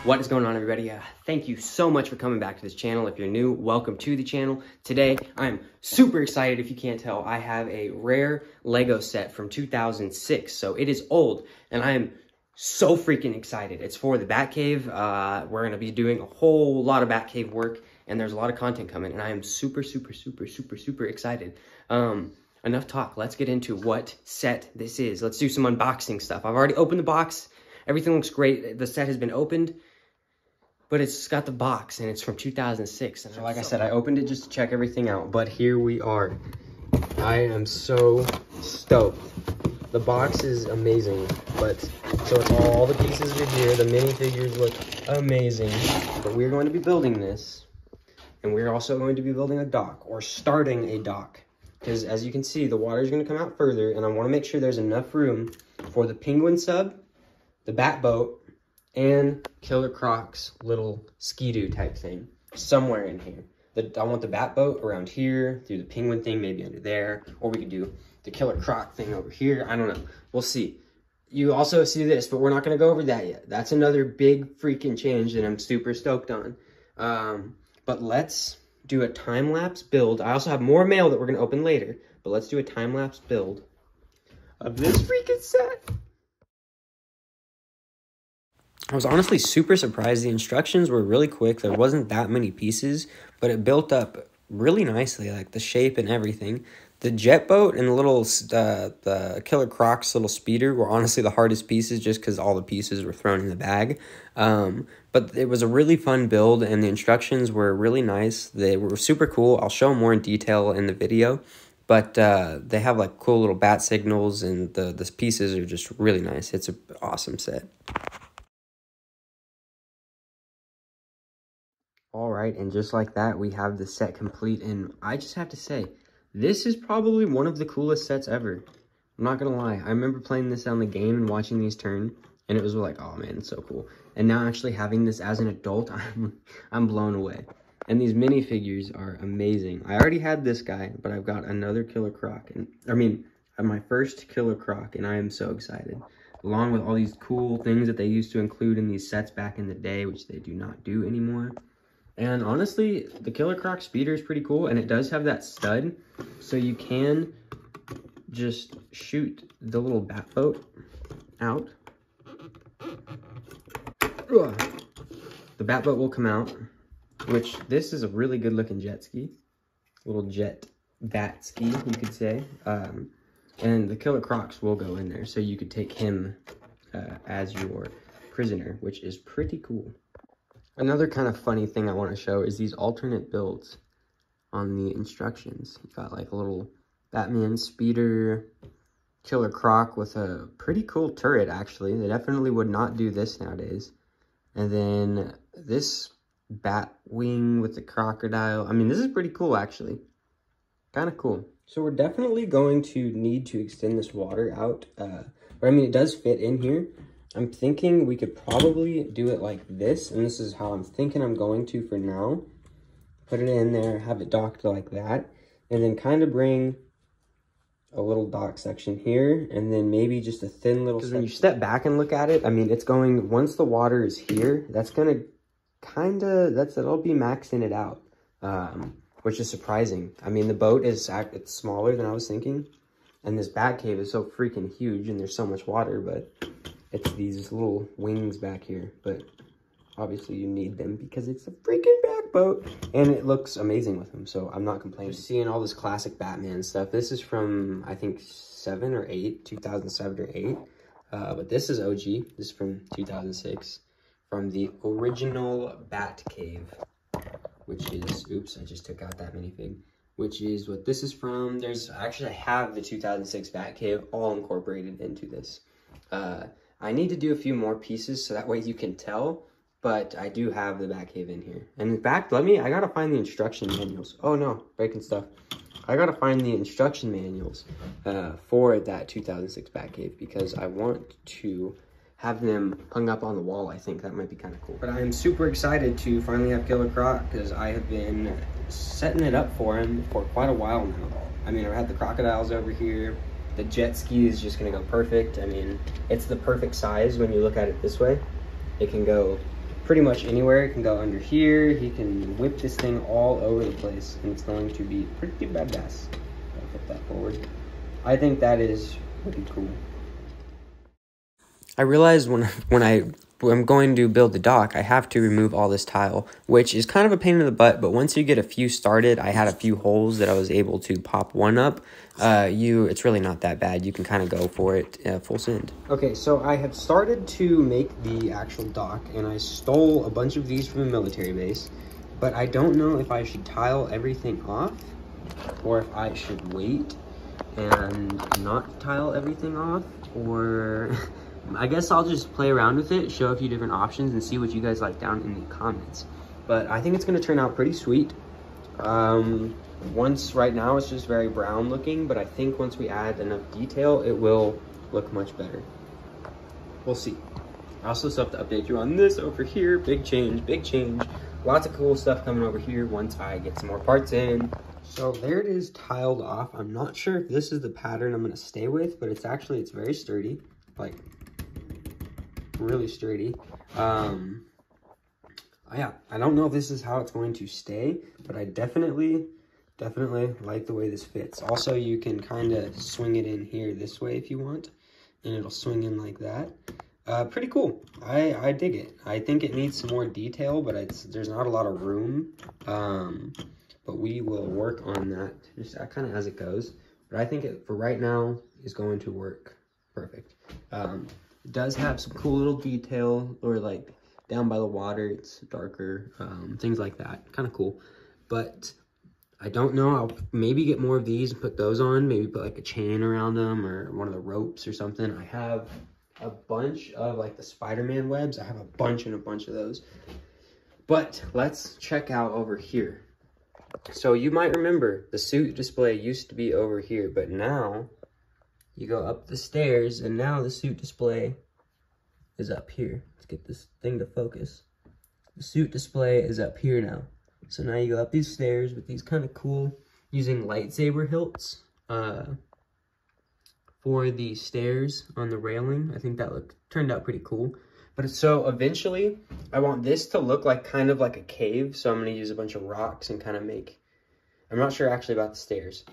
What is going on, everybody? Thank you so much for coming back to this channel. If you're new, welcome to the channel. Today, I'm super excited. If you can't tell, I have a rare Lego set from 2006. So it is old, and I am so freaking excited. It's for the BATCAVE. We're going to be doing a whole lot of BATCAVE work, and there's a lot of content coming, and I am super excited. Enough talk. Let's get into what set this is. Let's do some unboxing stuff. I've already opened the box. Everything looks great. The set has been opened, but it's got the box, and it's from 2006. And so like I said, I opened it just to check everything out, but here we are. I am so stoked. The box is amazing, but so it's all the pieces are here. The minifigures look amazing, but we're going to be building this, and we're also going to be building a dock, or starting a dock, because as you can see, the water is going to come out further, and I want to make sure there's enough room for the penguin sub, the bat boat, and Killer Croc's little skidoo type thing somewhere in here. I want the bat boat around here, through the penguin thing, maybe under there, or we could do the Killer Croc thing over here. I don't know. We'll see. You also see this, but we're not going to go over that yet. That's another big freaking change that I'm super stoked on. But let's do a time-lapse build. I also have more mail that we're going to open later, but let's do a time-lapse build of this freaking set. I was honestly super surprised. The instructions were really quick. There wasn't that many pieces, but it built up really nicely, like the shape and everything. The jet boat and the little the Killer Croc's little speeder were honestly the hardest pieces, just because all the pieces were thrown in the bag. But it was a really fun build, and the instructions were really nice. They were super cool. I'll show more in detail in the video, but they have like cool little bat signals, and the pieces are just really nice. It's an awesome set. All right, and just like that, we have the set complete, and I just have to say, this is probably one of the coolest sets ever. I'm not gonna lie. I remember playing this on the game and watching these turn, and it was like, oh man, it's so cool. And now actually having this as an adult, I'm blown away. And these minifigures are amazing. I already had this guy, but I've got another Killer Croc, and my first Killer Croc, and I am so excited. Along with all these cool things that they used to include in these sets back in the day, which they do not do anymore. And honestly, the Killer Croc speeder is pretty cool, and it does have that stud, so you can just shoot the little bat boat out. Ugh. The bat boat will come out, which this is a really good looking jet ski, little jet bat ski, you could say. And the Killer Crocs will go in there, so you could take him as your prisoner, which is pretty cool. Another kind of funny thing I want to show is these alternate builds on the instructions. You got like a little Batman speeder, Killer Croc with a pretty cool turret, actually. They definitely would not do this nowadays. And then this bat wing with the crocodile. I mean, this is pretty cool, actually. Kind of cool. So we're definitely going to need to extend this water out. But I mean, it does fit in here. I'm thinking we could probably do it like this, and this is how I'm thinking I'm going to for now. Put it in there, have it docked like that, and then kind of bring a little dock section here, and then maybe just a thin little section. When you step back and look at it, I mean, it's going, once the water is here, that's gonna it'll be maxing it out, which is surprising. I mean, the boat it's smaller than I was thinking, and this BATCAVE is so freaking huge, and there's so much water, but it's these little wings back here, but obviously you need them because it's a freaking back boat, and it looks amazing with them, so I'm not complaining. Just seeing all this classic Batman stuff. This is from, I think, 2007 or 8, but this is OG. This is from 2006, from the original BATCAVE, which is, oops, I just took out that minifig, which is what this is from. I have the 2006 BATCAVE all incorporated into this. I need to do a few more pieces so that way you can tell, but I do have the BATCAVE in here. And in fact, I gotta find the instruction manuals. Oh no, breaking stuff. I gotta find the instruction manuals for that 2006 BATCAVE, because I want to have them hung up on the wall. I think that might be kind of cool. But I am super excited to finally have Killer Croc, because I have been setting it up for him for quite a while now. I mean, I've had the crocodiles over here. The jet ski is just gonna go perfect. I mean, it's the perfect size when you look at it this way. It can go pretty much anywhere. It can go under here. He can whip this thing all over the place, and it's going to be pretty badass. I'll flip that forward. I think that is pretty cool. I realized when I'm going to build the dock, I have to remove all this tile, which is kind of a pain in the butt, but once you get a few started, I had a few holes that I was able to pop one up. It's really not that bad. You can kind of go for it full send. Okay, so I have started to make the actual dock, and I stole a bunch of these from a military base, but I don't know if I should tile everything off or if I should wait and not tile everything off, or I guess I'll just play around with it, show a few different options, and see what you guys like down in the comments. But I think it's going to turn out pretty sweet. Right now it's just very brown looking, but I think once we add enough detail, it will look much better. We'll see. I also still have to update you on this over here. Big change, big change. Lots of cool stuff coming over here once I get some more parts in. So there it is, tiled off. I'm not sure if this is the pattern I'm going to stay with, but it's very sturdy, like really sturdy. Yeah, I don't know if this is how it's going to stay, but I definitely like the way this fits. Also, you can kind of swing it in here this way if you want, and it'll swing in like that. Pretty cool. I dig it. I think it needs some more detail, but there's not a lot of room. But we will work on that just kind of as it goes. But I think it, for right now, is going to work perfect. It does have some cool little detail, or like down by the water, it's darker, things like that. Kind of cool. But I don't know. I'll maybe get more of these and put those on. Maybe put like a chain around them or one of the ropes or something. I have a bunch of like the Spider-Man webs. I have a bunch of those. But let's check out over here. So you might remember the suit display used to be over here, but now you go up the stairs and now the suit display is up here. Let's get this thing to focus. The suit display is up here now. So now you go up these stairs with these kind of cool, using lightsaber hilts for the stairs on the railing. I think that turned out pretty cool. But so eventually, I want this to look like kind of like a cave. So I'm going to use a bunch of rocks and kind of I'm not sure actually about the stairs.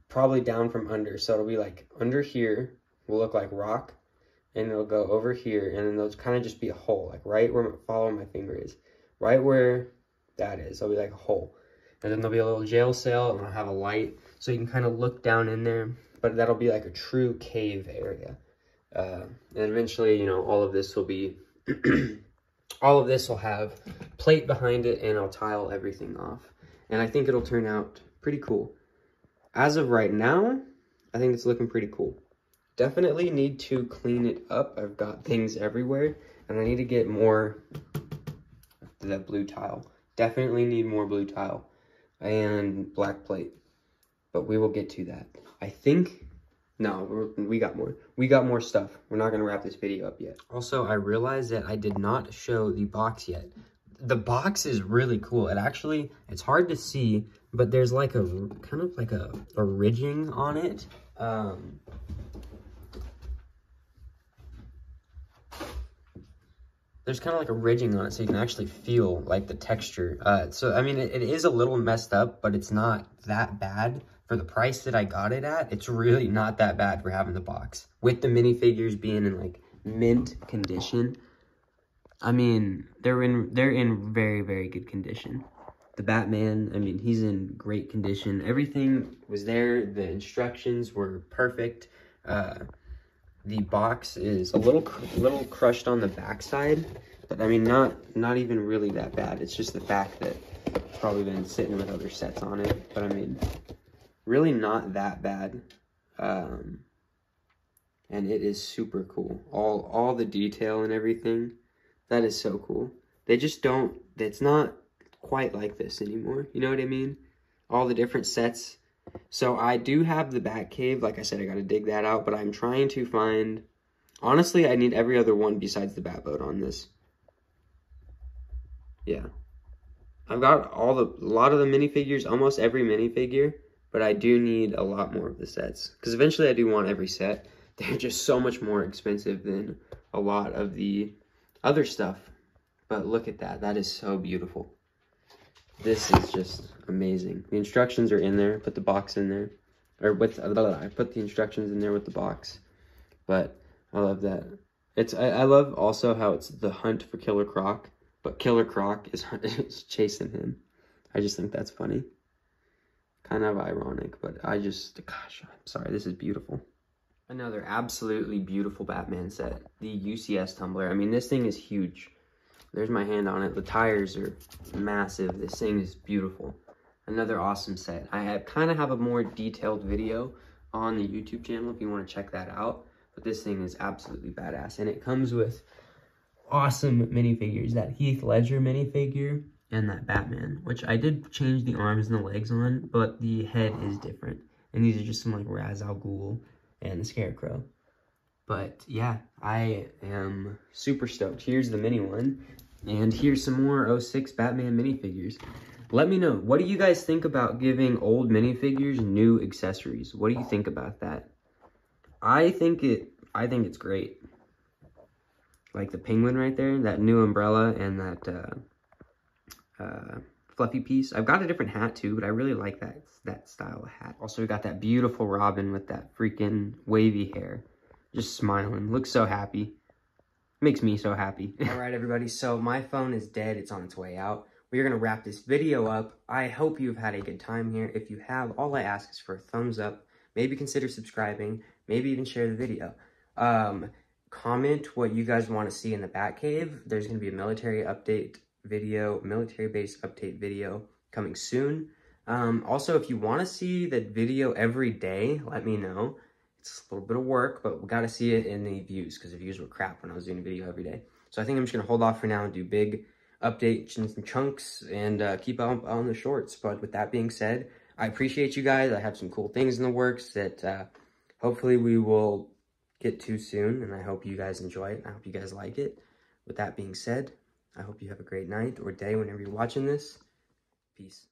Probably down from under. So it'll be like under here will look like rock. And it'll go over here. And then there'll kind of just be a hole. Like right where my finger is. Right where that is. There'll be like a hole. And then there'll be a little jail cell. And I'll have a light. So you can kind of look down in there. But that'll be like a true cave area. And eventually, you know, all of this will be, all of this will have plate behind it, and I'll tile everything off. And I think it'll turn out pretty cool. As of right now, I think it's looking pretty cool. Definitely need to clean it up. I've got things everywhere, and I need to get more of that blue tile. Definitely need more blue tile and black plate, but we will get to that. I think... No, we got more. We got more stuff. We're not going to wrap this video up yet. Also, I realized that I did not show the box yet. The box is really cool. It's hard to see, but there's like a, kind of like a ridging on it. There's kind of like a ridging on it, so you can actually feel like the texture. So, I mean, it is a little messed up, but it's not that bad. For the price that I got it at, it's really not that bad for having the box. With the minifigures being in like mint condition, I mean, they're in very, very good condition. The Batman, I mean, he's in great condition. Everything was there. The instructions were perfect. The box is a little crushed on the backside, but I mean, not even really that bad. It's just the fact that it's probably been sitting with other sets on it. But I mean, really not that bad. And it is super cool. All the detail and everything, that is so cool. They just don't, it's not quite like this anymore. You know what I mean? All the different sets. So I do have the Batcave. Like I said, I got to dig that out, but I'm trying to find, honestly, I need every other one besides the Batboat on this. Yeah. I've got a lot of the minifigures, almost every minifigure, but I do need a lot more of the sets, because eventually I do want every set. They're just so much more expensive than a lot of the other stuff. But look at that. That is so beautiful. This is just amazing. The instructions are in there. Put the box in there. Or with, I put the instructions in there with the box. But I love that. I love also how it's the hunt for Killer Croc. But Killer Croc is chasing him. I just think that's funny. Kind of ironic, but gosh, I'm sorry, this is beautiful. Another absolutely beautiful Batman set, the UCS tumbler. I mean, this thing is huge. There's my hand on it. The tires are massive. This thing is beautiful. Another awesome set. I kind of have a more detailed video on the YouTube channel if you want to check that out. But this thing is absolutely badass. And it comes with awesome minifigures. That Heath Ledger minifigure and that Batman, which I did change the arms and the legs on, but the head is different. And these are just some like Ra's al Ghul and the Scarecrow. But yeah, I am super stoked. Here's the mini one. And here's some more 06 Batman minifigures. Let me know, what do you guys think about giving old minifigures new accessories? What do you think about that? I think it's great. Like the penguin right there, that new umbrella, and that fluffy piece. I've got a different hat too, but I really like that style of hat. Also, we got that beautiful Robin with that freaking wavy hair. Just smiling, looks so happy. Makes me so happy. All right, everybody, so my phone is dead. It's on its way out. We are going to wrap this video up. I hope you've had a good time here. If you have, all I ask is for a thumbs up. Maybe consider subscribing. Maybe even share the video. Comment what you guys want to see in the Batcave. There's going to be a military update video, military base update video coming soon. Also, if you want to see that video every day, let me know. It's a little bit of work, but we got to see it in the views because the views were crap when I was doing a video every day. So I think I'm just going to hold off for now and do big updates and some chunks and keep on the shorts. But with that being said, I appreciate you guys. I have some cool things in the works that hopefully we will get to soon, and I hope you guys enjoy it. I hope you guys like it. With that being said, I hope you have a great night or day whenever you're watching this. Peace.